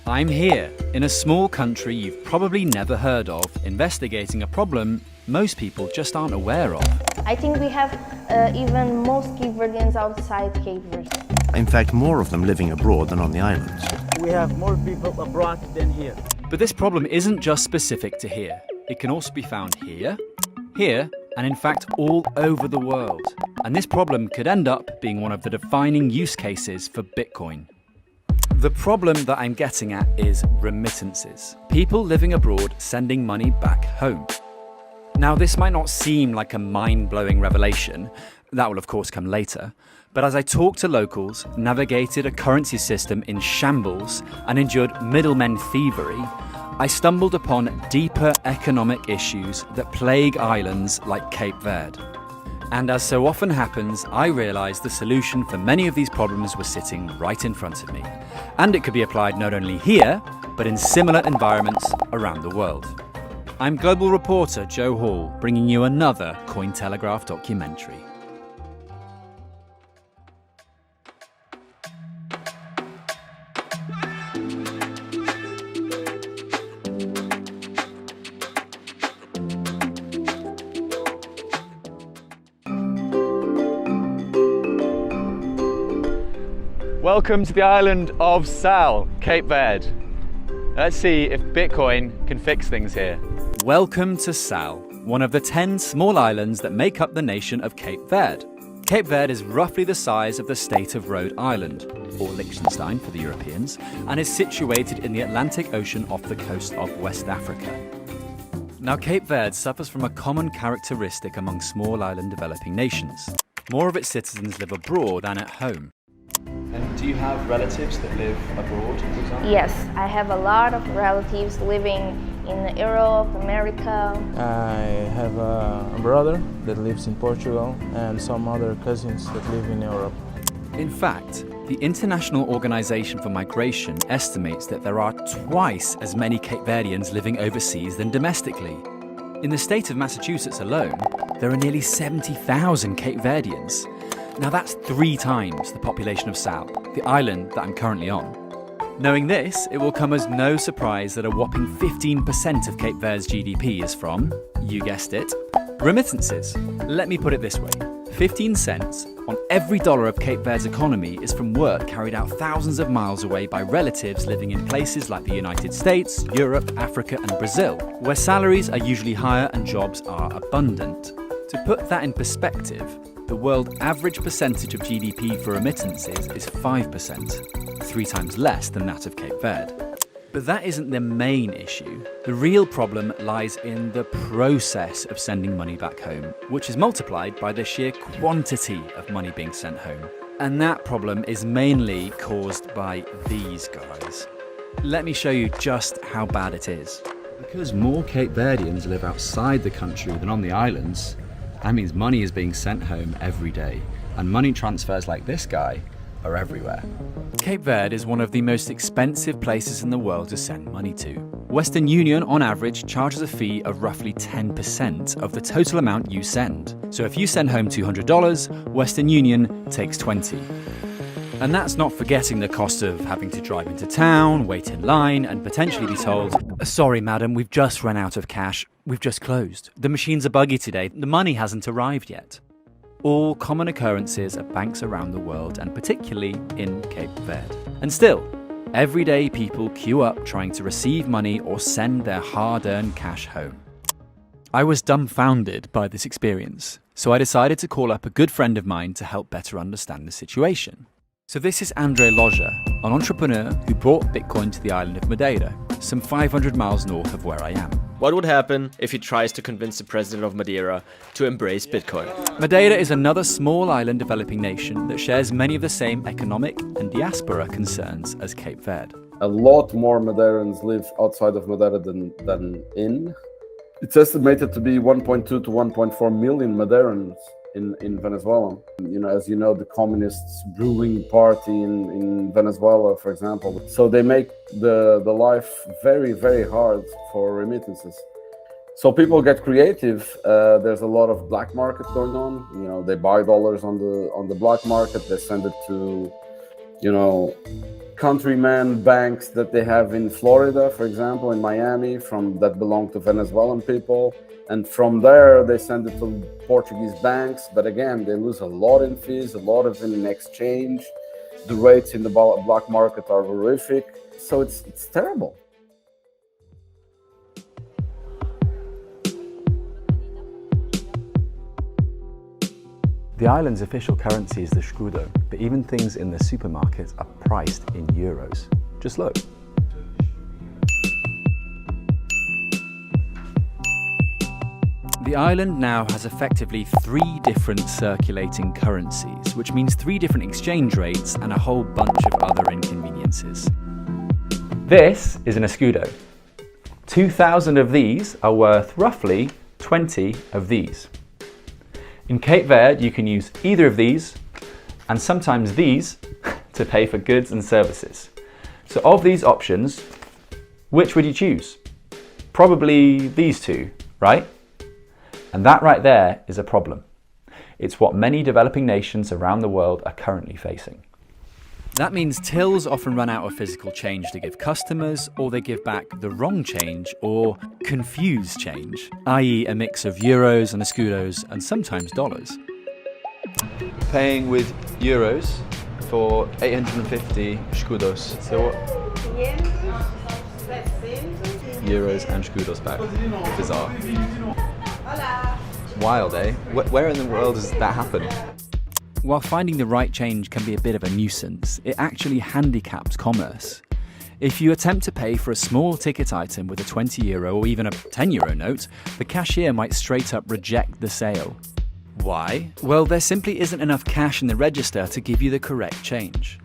I'm here, in a small country you've probably never heard of, investigating a problem most people just aren't aware of. I think we have even most Cape Verdeans outside Cape Verde. In fact, more of them living abroad than on the islands. We have more people abroad than here. But this problem isn't just specific to here. It can also be found here, here, and in fact all over the world. And this problem could end up being one of the defining use cases for Bitcoin. The problem that I'm getting at is remittances. People living abroad sending money back home. Now, this might not seem like a mind-blowing revelation. That will of course come later. But as I talked to locals, navigated a currency system in shambles, and endured middlemen thievery, I stumbled upon deeper economic issues that plague islands like Cape Verde. And as so often happens, I realised the solution for many of these problems was sitting right in front of me. And it could be applied not only here, but in similar environments around the world. I'm global reporter Joe Hall, bringing you another Cointelegraph documentary. Welcome to the island of Sal, Cape Verde. Let's see if Bitcoin can fix things here. Welcome to Sal, one of the 10 small islands that make up the nation of Cape Verde. Cape Verde is roughly the size of the state of Rhode Island, or Liechtenstein for the Europeans, and is situated in the Atlantic Ocean off the coast of West Africa. Now, Cape Verde suffers from a common characteristic among small island developing nations. More of its citizens live abroad than at home. And do you have relatives that live abroad, for example? Yes, I have a lot of relatives living in Europe, America. I have a brother that lives in Portugal and some other cousins that live in Europe. In fact, the International Organization for Migration estimates that there are twice as many Cape Verdeans living overseas than domestically. In the state of Massachusetts alone, there are nearly 70,000 Cape Verdeans. Now that's 3 times the population of Sal, the island that I'm currently on. Knowing this, it will come as no surprise that a whopping 15% of Cape Verde's GDP is from, you guessed it, remittances. Let me put it this way, 15 cents on every dollar of Cape Verde's economy is from work carried out thousands of miles away by relatives living in places like the United States, Europe, Africa and Brazil, where salaries are usually higher and jobs are abundant. To put that in perspective, the world average percentage of GDP for remittances is 5%, 3 times less than that of Cape Verde. But that isn't the main issue. The real problem lies in the process of sending money back home, which is multiplied by the sheer quantity of money being sent home. And that problem is mainly caused by these guys. Let me show you just how bad it is. Because more Cape Verdeans live outside the country than on the islands, that means money is being sent home every day, and money transfers like this guy are everywhere. Cape Verde is one of the most expensive places in the world to send money to. Western Union, on average, charges a fee of roughly 10% of the total amount you send. So if you send home $200, Western Union takes $20. And that's not forgetting the cost of having to drive into town, wait in line, and potentially be told, "Sorry, madam, we've just run out of cash. We've just closed. The machines are buggy today. The money hasn't arrived yet." All common occurrences at banks around the world, and particularly in Cape Verde. And still, everyday people queue up trying to receive money or send their hard-earned cash home. I was dumbfounded by this experience, so I decided to call up a good friend of mine to help better understand the situation. So this is Andre Loja, an entrepreneur who brought Bitcoin to the island of Madeira, some 500 miles north of where I am. What would happen if he tries to convince the president of Madeira to embrace Bitcoin? Madeira is another small island developing nation that shares many of the same economic and diaspora concerns as Cape Verde. A lot more Madeirans live outside of Madeira than in. It's estimated to be 1.2 to 1.4 million Madeirans in Venezuela. You know, as you know, the communists ruling party in Venezuela, for example. So they make the life very, very hard for remittances. So people get creative. There's a lot of black market going on. You know, they buy dollars on the black market. They send it to, you know, countryman banks that they have in Florida, for example, in Miami, that belong to Venezuelan people. And from there, they send it to Portuguese banks. But again, they lose a lot in fees, a lot of in exchange. The rates in the black market are horrific. So it's terrible. The island's official currency is the scudo, but even things in the supermarkets are priced in euros. Just look. The island now has effectively 3 different circulating currencies, which means 3 different exchange rates and a whole bunch of other inconveniences. This is an escudo. 2,000 of these are worth roughly 20 of these. In Cape Verde, you can use either of these, and sometimes these, to pay for goods and services. So of these options, which would you choose? Probably these 2, right? And that right there is a problem. It's what many developing nations around the world are currently facing. That means tills often run out of physical change to give customers, or they give back the wrong change or confused change, i.e. a mix of euros and escudos and sometimes dollars. Paying with euros for 850 escudos. So what? Euros and escudos back. Bizarre. Wild, eh? Where in the world does that happen? While finding the right change can be a bit of a nuisance, it actually handicaps commerce. If you attempt to pay for a small ticket item with a €20 or even a €10 note, the cashier might straight up reject the sale. Why? Well, there simply isn't enough cash in the register to give you the correct change.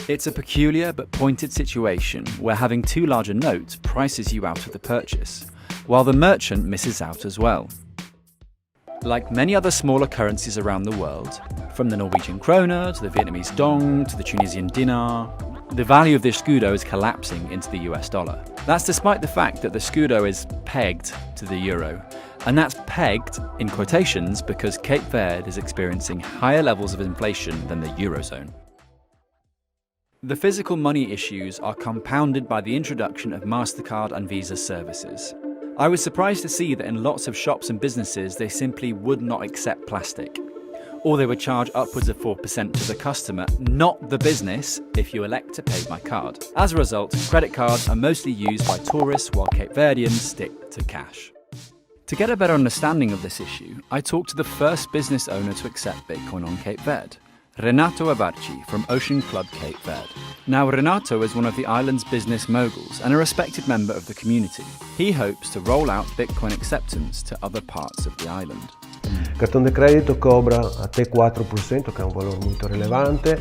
It's a peculiar but pointed situation where having too large a note prices you out of the purchase, while the merchant misses out as well. Like many other smaller currencies around the world, from the Norwegian kroner to the Vietnamese dong to the Tunisian dinar, the value of the scudo is collapsing into the US dollar. That's despite the fact that the scudo is pegged to the euro. And that's pegged, in quotations, because Cape Verde is experiencing higher levels of inflation than the Eurozone. The physical money issues are compounded by the introduction of MasterCard and Visa services. I was surprised to see that in lots of shops and businesses they simply would not accept plastic. Or they would charge upwards of 4% to the customer, not the business, if you elect to pay by card. As a result, credit cards are mostly used by tourists while Cape Verdeans stick to cash. To get a better understanding of this issue, I talked to the first business owner to accept Bitcoin on Cape Verde, Renato Abarci from Ocean Club Cape Verde. Now, Renato is one of the island's business moguls and a respected member of the community. He hopes to roll out Bitcoin acceptance to other parts of the island. Cartão de crédito cobra até 4%, que é um valor muito relevante.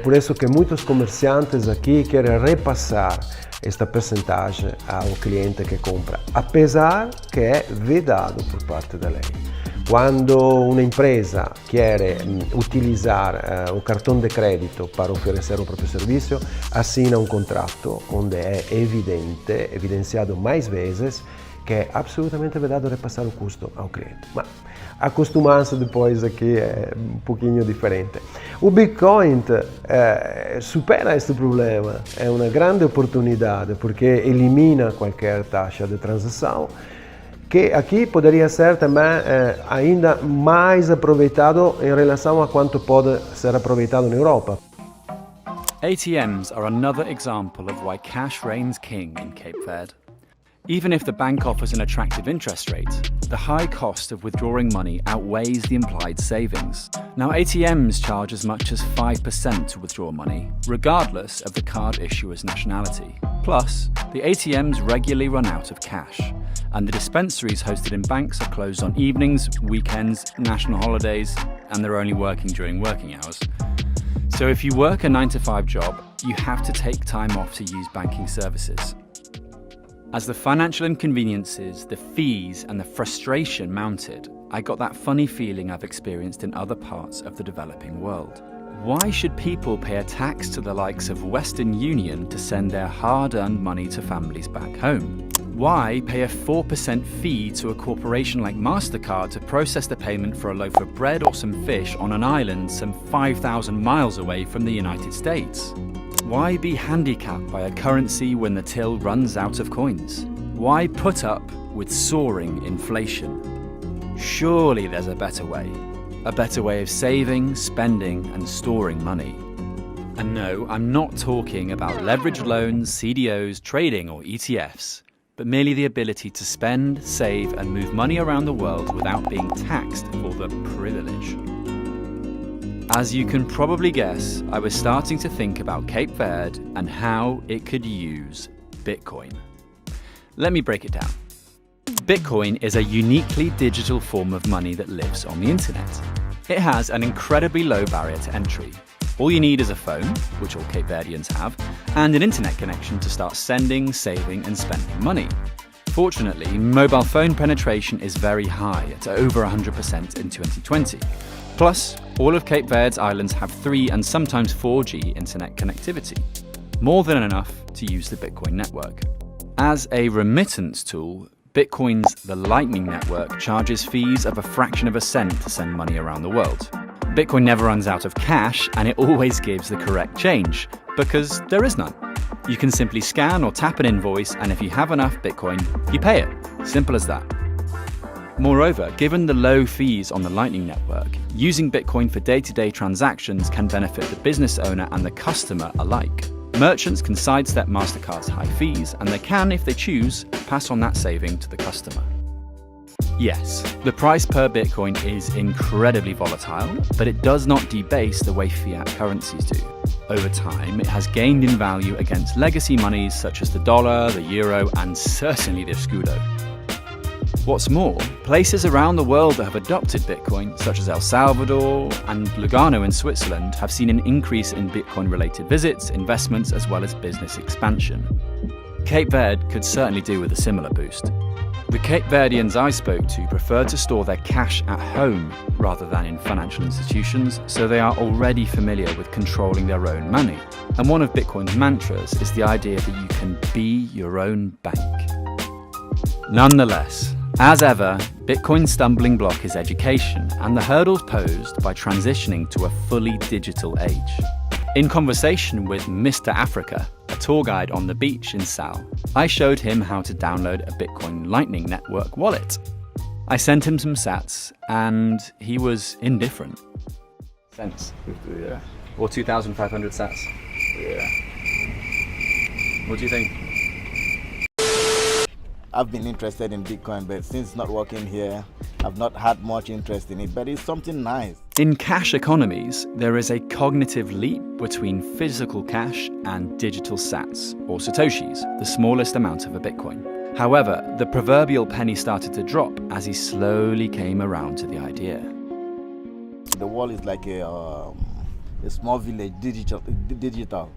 Por isso que muitos comerciantes aqui querem repassar esta percentagem ao cliente que compra, apesar que é vedado por parte da lei. Quando uma empresa quer utilizar o cartão de crédito para oferecer o próprio serviço, assina um contrato onde é evidenciado mais vezes que é absolutamente vedado repassar o custo ao cliente. Mas acostumar-se depois aqui é um pouquinho diferente. O Bitcoin supera este problema, é uma grande oportunidade porque elimina qualquer taxa de transação, que aqui poderia ser também ainda mais aproveitado em relação a quanto pode ser aproveitado na Europa. ATMs are another example of why cash reigns king in Cape Verde. Even if the bank offers an attractive interest rate, the high cost of withdrawing money outweighs the implied savings. Now, ATMs charge as much as 5% to withdraw money, regardless of the card issuer's nationality. Plus, the ATMs regularly run out of cash, and the dispensaries hosted in banks are closed on evenings, weekends, national holidays, and they're only working during working hours. So if you work a 9-to-5 job, you have to take time off to use banking services. As the financial inconveniences, the fees, and the frustration mounted, I got that funny feeling I've experienced in other parts of the developing world. Why should people pay a tax to the likes of Western Union to send their hard-earned money to families back home? Why pay a 4% fee to a corporation like MasterCard to process the payment for a loaf of bread or some fish on an island some 5,000 miles away from the United States? Why be handicapped by a currency when the till runs out of coins? Why put up with soaring inflation? Surely there's a better way of saving, spending, and storing money. And no, I'm not talking about leveraged loans, CDOs, trading, or ETFs, but merely the ability to spend, save, and move money around the world without being taxed for the privilege. As you can probably guess, I was starting to think about Cape Verde and how it could use Bitcoin. Let me break it down. Bitcoin is a uniquely digital form of money that lives on the internet. It has an incredibly low barrier to entry. All you need is a phone, which all Cape Verdeans have, and an internet connection to start sending, saving, and spending money. Fortunately, mobile phone penetration is very high, at over 100% in 2020. Plus, all of Cape Verde's islands have 3 and sometimes 4G internet connectivity, more than enough to use the Bitcoin network. As a remittance tool, Bitcoin's The Lightning Network charges fees of a fraction of a cent to send money around the world. Bitcoin never runs out of cash, and it always gives the correct change, because there is none. You can simply scan or tap an invoice, and if you have enough Bitcoin, you pay it. Simple as that. Moreover, given the low fees on the Lightning Network, using Bitcoin for day-to-day transactions can benefit the business owner and the customer alike. Merchants can sidestep MasterCard's high fees, and they can, if they choose, pass on that saving to the customer. Yes, the price per Bitcoin is incredibly volatile, but it does not debase the way fiat currencies do. Over time, it has gained in value against legacy monies such as the dollar, the euro, and certainly the escudo. What's more, places around the world that have adopted Bitcoin, such as El Salvador and Lugano in Switzerland, have seen an increase in Bitcoin-related visits, investments, as well as business expansion. Cape Verde could certainly do with a similar boost. The Cape Verdeans I spoke to prefer to store their cash at home rather than in financial institutions, so they are already familiar with controlling their own money. And one of Bitcoin's mantras is the idea that you can be your own bank. Nonetheless, as ever, Bitcoin's stumbling block is education and the hurdles posed by transitioning to a fully digital age. In conversation with Mr. Africa, a tour guide on the beach in Sal, I showed him how to download a Bitcoin Lightning Network wallet. I sent him some sats, and he was indifferent. Cents? Yeah. Or 2,500 sats? Yeah. What do you think? I've been interested in Bitcoin, but since not working here, I've not had much interest in it, but it's something nice. In cash economies, there is a cognitive leap between physical cash and digital sats, or satoshis, the smallest amount of a Bitcoin. However, the proverbial penny started to drop as he slowly came around to the idea. The world is like a small village, digital.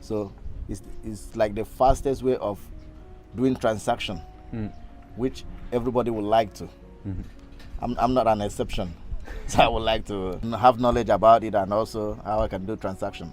So it's like the fastest way of doing transaction, which everybody would like to. I'm not an exception, so I would like to have knowledge about it and also how I can do transaction.